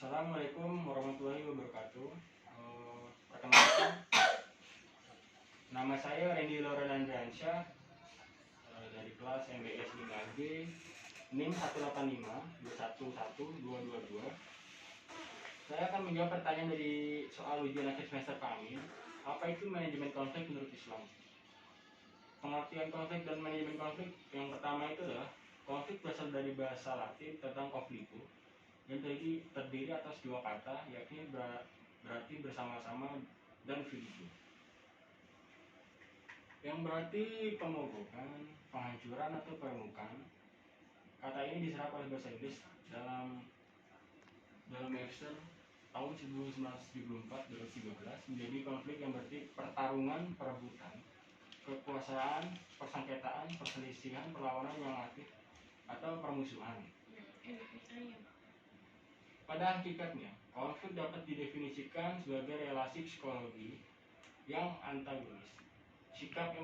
Assalamualaikum warahmatullahi wabarakatuh. Perkenalkan, nama saya Randy Loren Andriansyah, dari kelas MBS 5G, NIM 185211222. Saya akan menjawab pertanyaan dari soal ujian akhir semester kami. Apa itu manajemen konflik menurut Islam? Pengertian konflik dan manajemen konflik yang pertama itu adalah konflik berasal dari bahasa Latin tentang conflicto, yang terdiri atas dua kata, yakni berarti bersama-sama dan filio, yang berarti pemogokan, penghancuran atau peremukan. Kata ini diserap oleh bahasa Inggris dalam Webster tahun 1974-2013 menjadi konflik yang berarti pertarungan, perebutan, kekuasaan, persengketaan, perselisihan, perlawanan yang aktif atau permusuhan. Pada hakikatnya, konflik dapat didefinisikan sebagai relasi psikologi yang antagonis. Sikap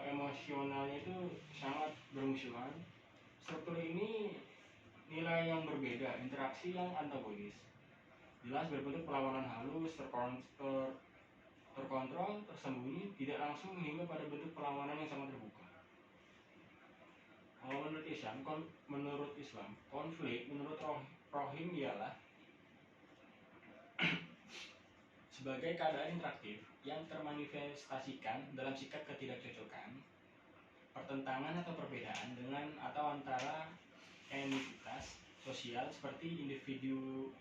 emosionalnya itu sangat bermusuhan. Struktur ini nilai yang berbeda, interaksi yang antagonis. Jelas berbentuk perlawanan halus, terkontrol, tersembunyi, tidak langsung hingga pada bentuk perlawanan yang sangat terbuka. Menurut Islam, konflik menurut Rohim ialah sebagai keadaan interaktif yang termanifestasikan dalam sikap ketidakcocokan, pertentangan atau perbedaan dengan atau antara entitas sosial seperti individu,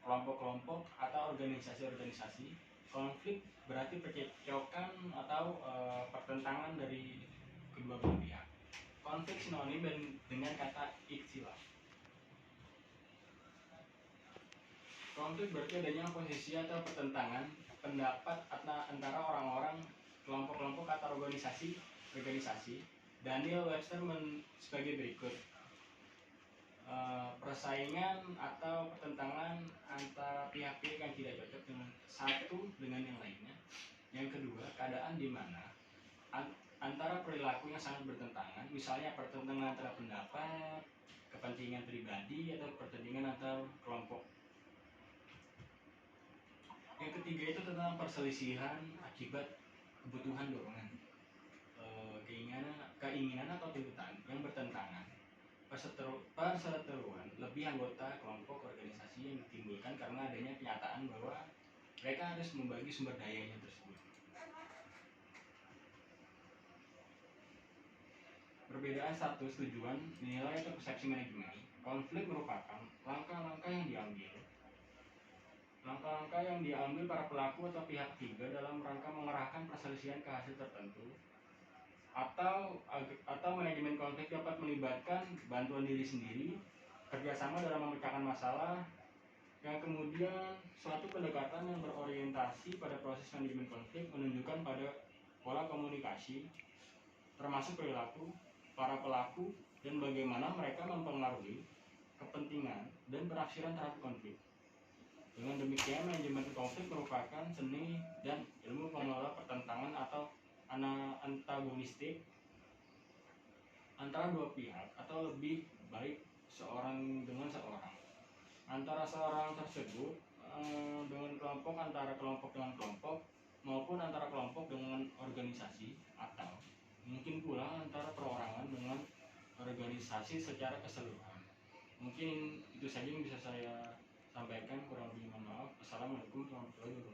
kelompok-kelompok atau organisasi-organisasi. Konflik berarti percekcokan atau pertentangan dari kedua belah pihak. Konflik sinonim dengan kata ikhtilaf. Konflik berarti adanya posisi atau pertentangan pendapat antara orang-orang, kelompok-kelompok atau organisasi. Daniel Webster sebagai berikut: persaingan atau pertentangan antara pihak-pihak yang tidak cocok dengan satu dengan yang lainnya. Yang kedua, keadaan di mana antara perilaku yang sangat bertentangan, misalnya pertentangan antara pendapat, kepentingan pribadi, atau pertandingan antar kelompok. Yang ketiga itu tentang perselisihan akibat kebutuhan dorongan, keinginan atau tuntutan yang bertentangan. Perseteruan lebih anggota kelompok organisasi yang ditimbulkan karena adanya kenyataan bahwa mereka harus membagi sumber dayanya tersebut. Perbedaan status, tujuan, nilai atau persepsi manajemen. Konflik merupakan langkah-langkah yang diambil para pelaku atau pihak ketiga dalam rangka mengarahkan perselisihan ke hasil tertentu. Atau manajemen konflik dapat melibatkan bantuan diri sendiri, kerjasama dalam memecahkan masalah, yang kemudian suatu pendekatan yang berorientasi pada proses manajemen konflik menunjukkan pada pola komunikasi, termasuk perilaku para pelaku dan bagaimana mereka mempengaruhi kepentingan dan penafsiran terhadap konflik. Dengan demikian, manajemen konflik merupakan seni dan ilmu mengelola pertentangan atau antagonistik antara dua pihak atau lebih baik seorang dengan seorang, antara seorang tersebut dengan kelompok, antara kelompok dengan kelompok, maupun antara kelompok dengan organisasi, atau mungkin pula antara perorangan dengan organisasi secara keseluruhan. Mungkin itu saja yang bisa saya sampaikan, kurang lebih mohon maaf. Assalamualaikum warahmatullahi wabarakatuh.